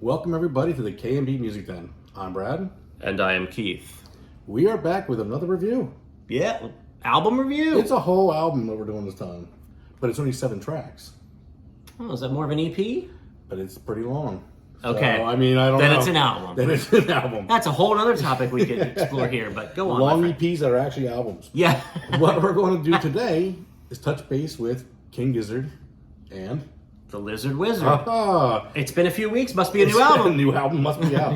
Welcome everybody to the K&B Music Den. I'm Brad. And I am Keith. We are back with another review. Yeah, album review. It's a whole album that we're doing this time, but it's only 7 tracks. Oh, is that more of an EP? But it's pretty long. Okay. So, I mean, I don't know. Then it's an album. Then it's an album. That's a whole other topic we could explore here, but go on. Long EPs that are actually albums. Yeah. What we're going to do today is touch base with King Gizzard and The Lizard Wizard. aha, It's been a few weeks. Must be a new a album. new album must be out.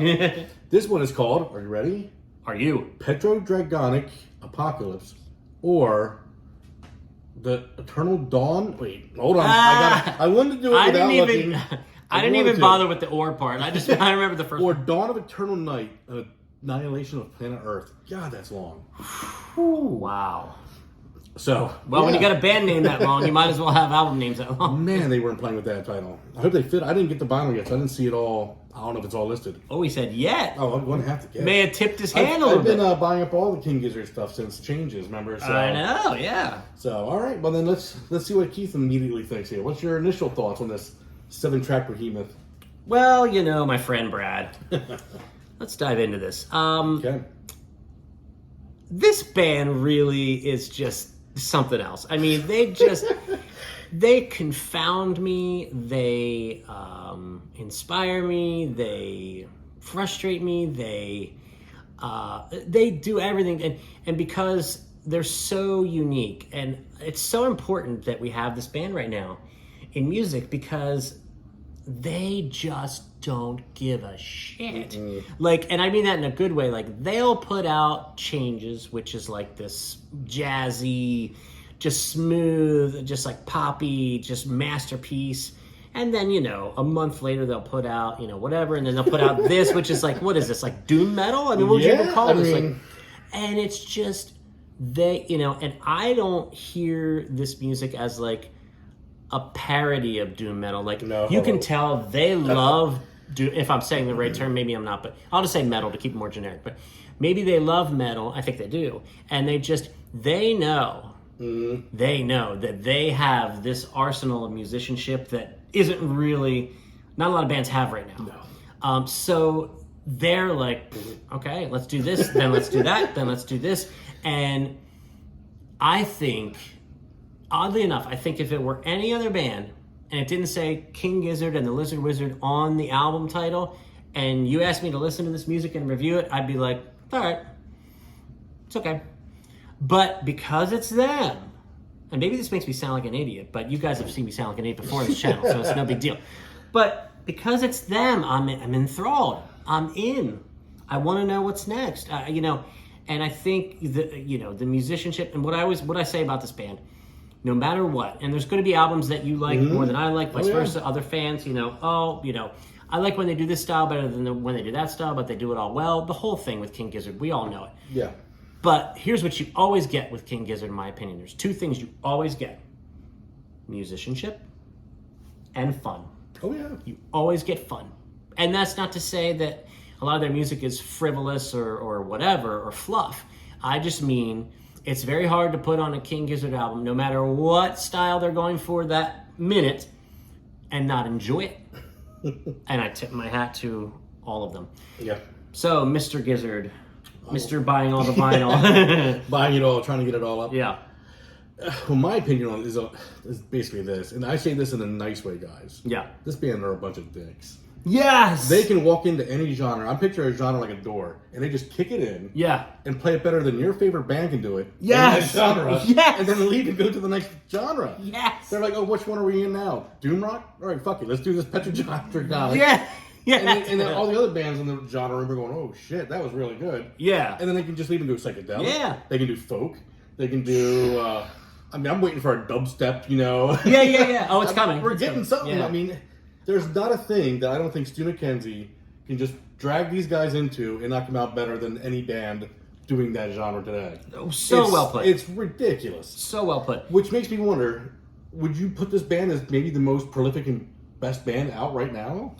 This one is called, are you ready? Are you? PetroDragonic Apocalypse, or the Eternal Dawn. Wait, hold on. I wanted to do it without looking. I didn't even bother with the "or" part. I remember the first. Or one. Dawn of Eternal Night, Annihilation of Planet Earth. God, that's long. Wow. So, Well, when you got a band name that long, you might as well have album names that long. man, they weren't playing with that title. I hope they fit. I didn't get the vinyl yet, so I didn't see it all. I don't know if it's all listed. Oh, he said yet. Oh, I'm going to have to guess. May have tipped his hand a I've little been bit. buying up all the King Gizzard stuff since Changes, remember? So, I know, yeah. So, all right. Well, then let's see what Keith immediately thinks here. What's your initial thoughts on this 7-track behemoth? Well, you know, my friend Brad. Let's dive into this. Okay. This band really is just something else. I mean, they confound me. They inspire me. They frustrate me. They do everything, and because they're so unique, and it's so important that we have this band right now in music because they just don't give a shit. Mm-mm. Like, and I mean that in a good way. Like, they'll put out Changes, which is like this jazzy, just smooth, just like poppy, just masterpiece. And then, you know, a month later they'll put out, you know, whatever, and then they'll put out this, which is like, what is this, like doom metal? I mean, what would you ever call this? Like, and it's just, they, you know, and I don't hear this music as like a parody of doom metal. Like, no. You can tell they love doom. If I'm saying the right term, maybe I'm not, but I'll just say metal to keep it more generic. But maybe they love metal. I think they do, and they know that they have this arsenal of musicianship that isn't really, not a lot of bands have right now. No. So they're like, okay, let's do this, then let's do that, then let's do this, and I think, oddly enough, I think if it were any other band and it didn't say King Gizzard and the Lizard Wizard on the album title, and you asked me to listen to this music and review it, I'd be like, all right, it's okay. But because it's them, and maybe this makes me sound like an idiot, but you guys have seen me sound like an idiot before on this channel, so it's no big deal. But because it's them, I'm enthralled. I'm in. I want to know what's next. You know, and I think the musicianship and what I say about this band. No matter what, and there's going to be albums that you like more than I like, vice versa. Other fans, I like when they do this style better than when they do that style, but they do it all well. The whole thing with King Gizzard, we all know it. Yeah. But here's what you always get with King Gizzard, in my opinion. There's 2 things you always get: musicianship and fun. Oh, yeah. You always get fun. And that's not to say that a lot of their music is frivolous or whatever, or fluff. I just mean it's very hard to put on a King Gizzard album, no matter what style they're going for that minute, and not enjoy it. And I tip my hat to all of them. Yeah. So, Mr. Gizzard, Mr. Buying all the vinyl. Buying it all, trying to get it all up. Yeah. Well, my opinion on it is basically this, and I say this in a nice way, guys. Yeah. This band are a bunch of dicks. Yes! They can walk into any genre. I'm picturing a genre like a door, and they just kick it in. Yeah. And play it better than your favorite band can do it. Yes! In that genre. Yes! And then leave and go to the next genre. Yes! They're like, oh, which one are we in now? Doom rock? All right, fuck it. Let's do this PetroDragonic. Yeah! Yeah. And then all the other bands in the genre are going, oh shit, that was really good. Yeah. And then they can just leave and do psychedelic. Yeah. They can do folk. They can do. I'm waiting for a dubstep. Yeah. Oh, it's coming. We're getting something. Yeah. I mean, there's not a thing that I don't think Stu McKenzie can just drag these guys into and not come out better than any band doing that genre today. Oh, so well put. It's ridiculous. So well put. Which makes me wonder, would you put this band as maybe the most prolific and best band out right now?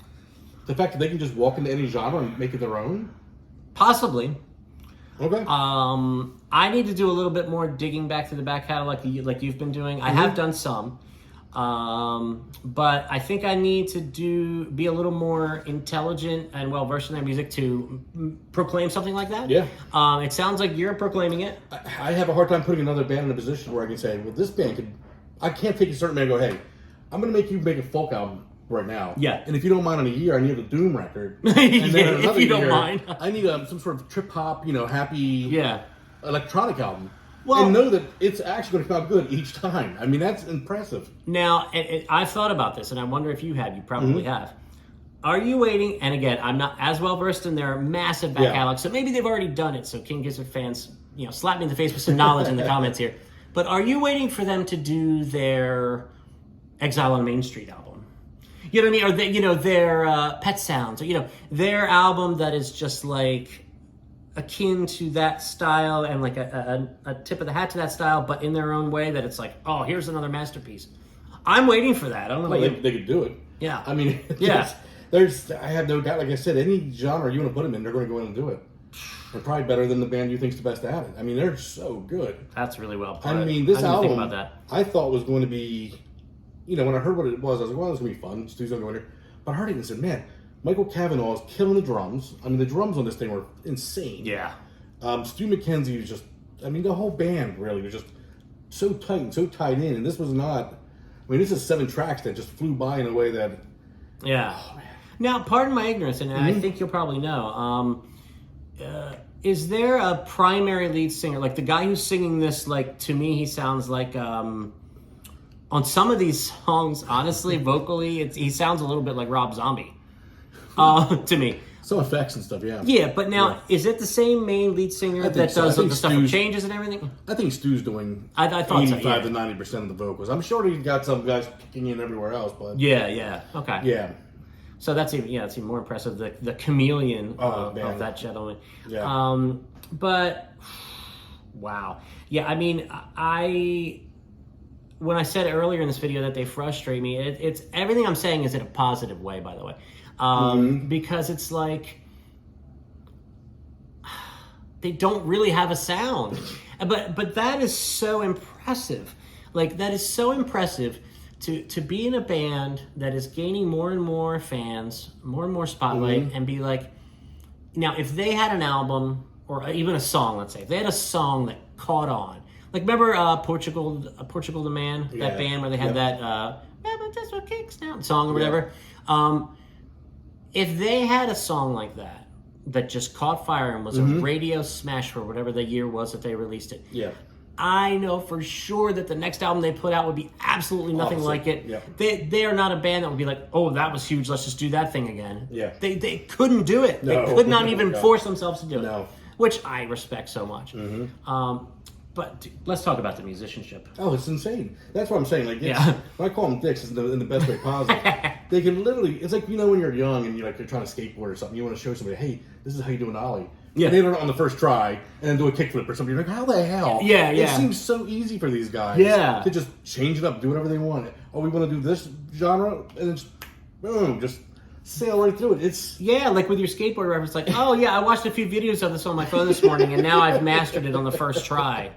The fact that they can just walk into any genre and make it their own? Possibly. Okay. I need to do a little bit more digging back to the back catalog like you've been doing. I have done some. But I think I need to be a little more intelligent and well versed in their music to proclaim something like that. Yeah. It sounds like you're proclaiming it. I have a hard time putting another band in a position where I can say, well, this band could. I can't take a certain band and go, hey, I'm going to make you make a folk album right now. Yeah. And if you don't mind, in a year, I need a Doom record. And Yeah, then in another if you don't year, mind. I need some sort of trip hop, happy electronic album. Well, and know that it's actually going to come out good each time. I mean, that's impressive. Now, I've thought about this, and I wonder if you have. You probably have. Are you waiting? And again, I'm not as well versed in their massive back catalog, so maybe they've already done it. So King Gizzard fans, slap me in the face with some knowledge in the comments here. But are you waiting for them to do their Exile on Main Street album? You know what I mean? Or their Pet Sounds, or their album that is just like akin to that style and like a tip of the hat to that style, but in their own way that it's like, oh, here's another masterpiece. I'm waiting for that. I don't know. Well, they could do it. Yeah. I mean, I have no doubt, like I said, any genre you want to put them in, they're going to go in and do it. They're probably better than the band you think's the best at it. I mean, they're so good. That's really well put. I mean, this album, think about that. I thought was going to be, when I heard what it was, I was like, well, this is going to be fun. Stu's going to go in here. But I heard it and said, man, Michael Cavanaugh is killing the drums. I mean, the drums on this thing were insane. Yeah. Stu McKenzie was just, the whole band really was just so tight and so tied in. And this was not, this is 7 tracks that just flew by in a way that. Yeah. Oh, man. Now, pardon my ignorance, and I think you'll probably know. Is there a primary lead singer? Like the guy who's singing this, like to me, he sounds like on some of these songs, honestly, vocally, he sounds a little bit like Rob Zombie to me. Some effects and stuff, yeah. Yeah, but now, is it the same main lead singer that does the stuff with changes and everything? I think Stu's doing I thought 85 to 90% of the vocals. I'm sure he's got some guys kicking in everywhere else, but. Yeah, okay. Yeah. So that's even more impressive. The chameleon of that gentleman. Yeah. But wow. Yeah. I mean, when I said earlier in this video that they frustrate me, it's everything I'm saying is in a positive way. By the way, because it's like they don't really have a sound, but that is so impressive. Like that is so impressive. To be in a band that is gaining more and more fans, more and more spotlight, and be like, now if they had an album or even a song, let's say, if they had a song that caught on, like remember Portugal the Man, that band where they had that "Just what kicks down" song or whatever. If they had a song like that just caught fire and was a radio smash for whatever the year was that they released it. Yeah. I know for sure that the next album they put out would be absolutely nothing like it. Yeah. They are not a band that would be like, oh, that was huge, let's just do that thing again. Yeah. They couldn't do it. No. They could not even force themselves to do No. it, which I respect so much. But dude, let's talk about the musicianship. Oh, it's insane. That's what I'm saying. Like, when I call them dicks, it's in the best way possible. They can literally, it's like, when you're young and you're trying to skateboard or something, you want to show somebody, hey, this is how you do an ollie. Yeah. And they learn it on the first try and then do a kickflip or something. You're like, how the hell? Yeah. It seems so easy for these guys. To just change it up, do whatever they want. Oh, we want to do this genre, and then boom, just sail right through it. It's like with your skateboard reference, like, oh yeah, I watched a few videos of this on my phone this morning, and now I've mastered it on the first try.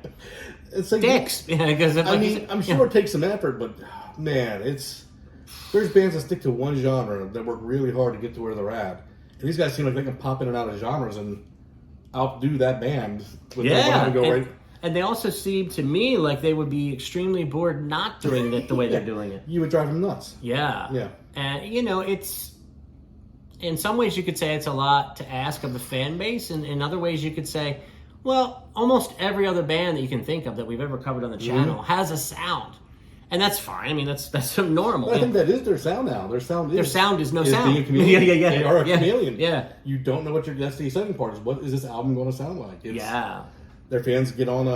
It's like dicks. Because I'm sure it takes some effort, but man, there's bands that stick to one genre that work really hard to get to where they're at, and these guys seem like they can pop in and out of genres and outdo that band. And they also seem to me like they would be extremely bored not doing it the way they're doing it. You would drive them nuts. Yeah. And it's in some ways you could say it's a lot to ask of the fan base, and in other ways you could say, well, almost every other band that you can think of that we've ever covered on the channel has a sound. And that's fine. I mean, that's normal. But I think that is their sound now. Their sound is no sound. Being a chameleon. Yeah. They are a chameleon. Yeah. You don't know what that's the second part is. What is this album going to sound like? Their fans get on.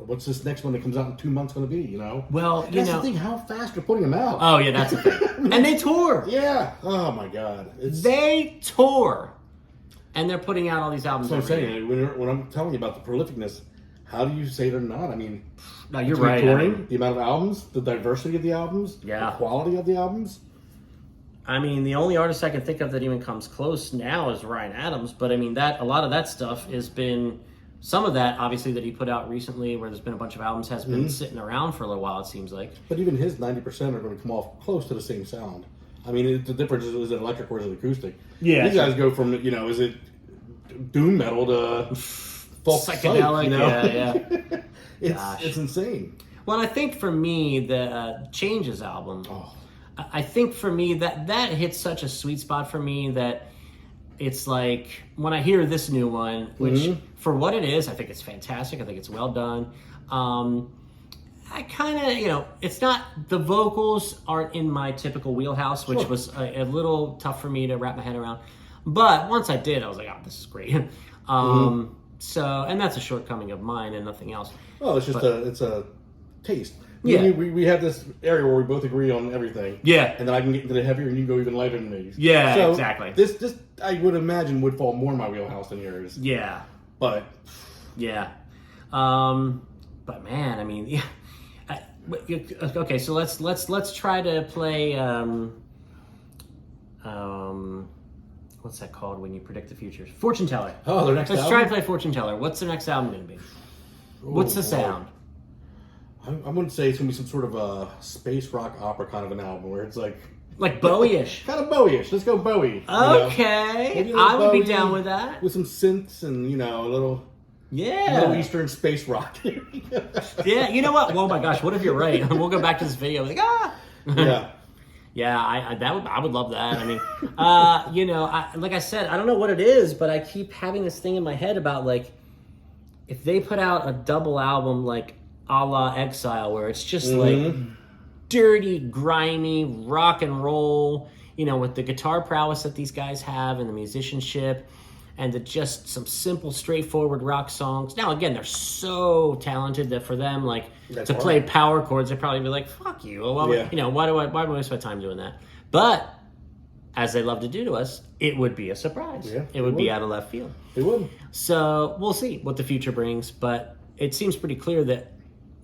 What's this next one that comes out in 2 months going to be? Well, that's the thing. How fast they're putting them out. Oh yeah, that's the thing. And they tour. Yeah. Oh my God. They tour, and they're putting out all these albums. That's what I'm saying. When I'm telling you about the prolificness, how do you say they're not? I mean. No, you're right. Touring, the amount of albums, the diversity of the albums, the quality of the albums. I mean, the only artist I can think of that even comes close now is Ryan Adams. But I mean, a lot of that stuff has been some of that, obviously, that he put out recently, where there's been a bunch of albums, has been sitting around for a little while, it seems like. But even his 90% are going to come off close to the same sound. I mean, the difference is it electric or is it acoustic? Yeah. These guys go from, is it doom metal to folk psychedelic? Psych, Yeah. It's insane. Well, I think for me, the Changes album, I think for me that hits such a sweet spot for me that it's like when I hear this new one, which for what it is, I think it's fantastic. I think it's well done. I kind of, it's not, the vocals aren't in my typical wheelhouse, which was a little tough for me to wrap my head around. But once I did, I was like, oh, this is great. So, and that's a shortcoming of mine and nothing else. Well, it's a taste. Yeah. We have this area where we both agree on everything. Yeah. And then I can get into the heavier and you go even lighter than me. Yeah, so exactly. This I would imagine would fall more in my wheelhouse than yours. Yeah. But. Yeah. But man, I mean, yeah. Okay, so let's try to play what's that called when you predict the future? Fortune teller. Oh, their next album? Let's try to play fortune teller. What's their next album going to be? What's the sound? I'm going to say it's going to be some sort of a space rock opera kind of an album where it's like Bowie-ish. Kind of Bowie-ish. Let's go Bowie. Okay. I would be down with that. With some synths and, a little Middle Eastern space rock. Yeah, you know what? Oh my gosh, what if you're right? We'll go back to this video. Like, Yeah. Yeah, I would love that. I mean, like I said, I don't know what it is, but I keep having this thing in my head about like, if they put out a double album like a la Exile, where it's just like dirty, grimy rock and roll, with the guitar prowess that these guys have and the musicianship, and just some simple, straightforward rock songs. Now, again, they're so talented that for them, like, to play power chords, they'd probably be like, fuck you. Well, why do I waste my time doing that? But, as they love to do to us, it would be a surprise. Yeah, it would be out of left field. It would. So, we'll see what the future brings, but it seems pretty clear that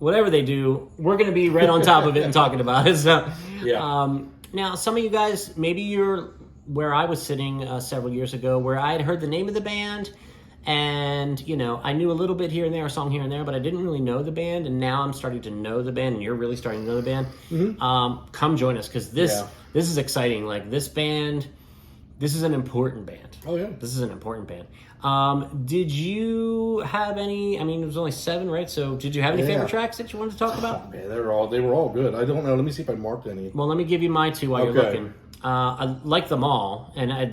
whatever they do, we're going to be right on top of it and talking about it. So, now, some of you guys, maybe you're where I was sitting several years ago, where I had heard the name of the band, and, I knew a little bit here and there, a song here and there, but I didn't really know the band, and now I'm starting to know the band, and you're really starting to know the band. Come join us, because this is exciting. Like, this band, this is an important band. Oh, yeah. This is an important band. Did you have any, it was only 7, right? So did you have any favorite tracks that you wanted to talk about? Oh, man, they were all good. I don't know. Let me see if I marked any. Well, let me give you my 2 while you're looking. I like them all, and I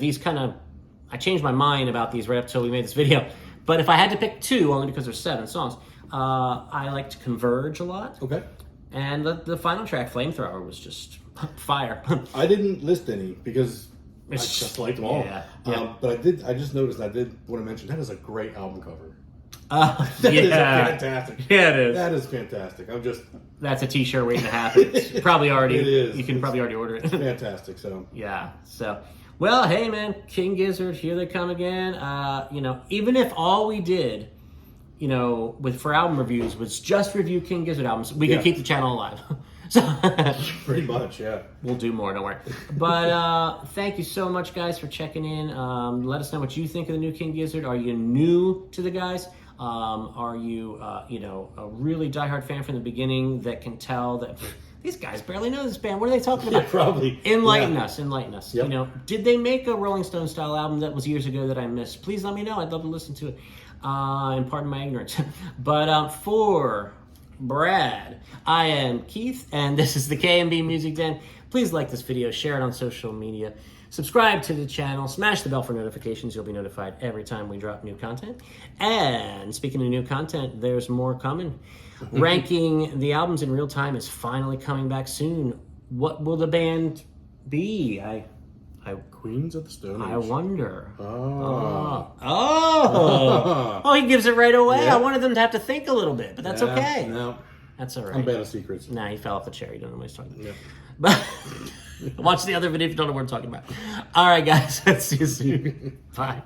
changed my mind about these right up until we made this video. But if I had to pick 2, only because there's 7 songs, I liked Converge a lot. Okay. And the final track, Flamethrower, was just fire. I didn't list any because I just liked them all. Yeah. But I just noticed, I did want to mention, that is a great album cover. That is fantastic. Yeah, it is. That is fantastic. That's a t-shirt waiting to happen. It's probably already. It is. You can probably already order it. Fantastic. So. Yeah. So, well, hey man, King Gizzard, here they come again. Even if all we did, for album reviews was just review King Gizzard albums, we could keep the channel alive. So pretty much, yeah. We'll do more, don't worry. But thank you so much, guys, for checking in. Let us know what you think of the new King Gizzard. Are you new to the guys? Are you, a really diehard fan from the beginning that can tell that these guys barely know this band? What are they talking about? Yeah, probably. Enlighten us. Yep. Did they make a Rolling Stone style album that was years ago that I missed? Please let me know. I'd love to listen to it. And pardon my ignorance. But for Brad, I am Keith, and this is the K&B Music Den. Please like this video, share it on social media. Subscribe to the channel, smash the bell for notifications. You'll be notified every time we drop new content. And speaking of new content, there's more coming. Ranking the albums in real time is finally coming back soon. What will the band be? Queens of the Stone Age. I wonder. Oh. Oh, he gives it right away. Yeah. I wanted them to have to think a little bit, but that's okay. No. That's all right. I'm bad at secrets. Nah, he fell off the chair. You don't know what he's talking about. Yeah. But watch the other video if you don't know what I'm talking about. All right, guys. See you soon. Bye.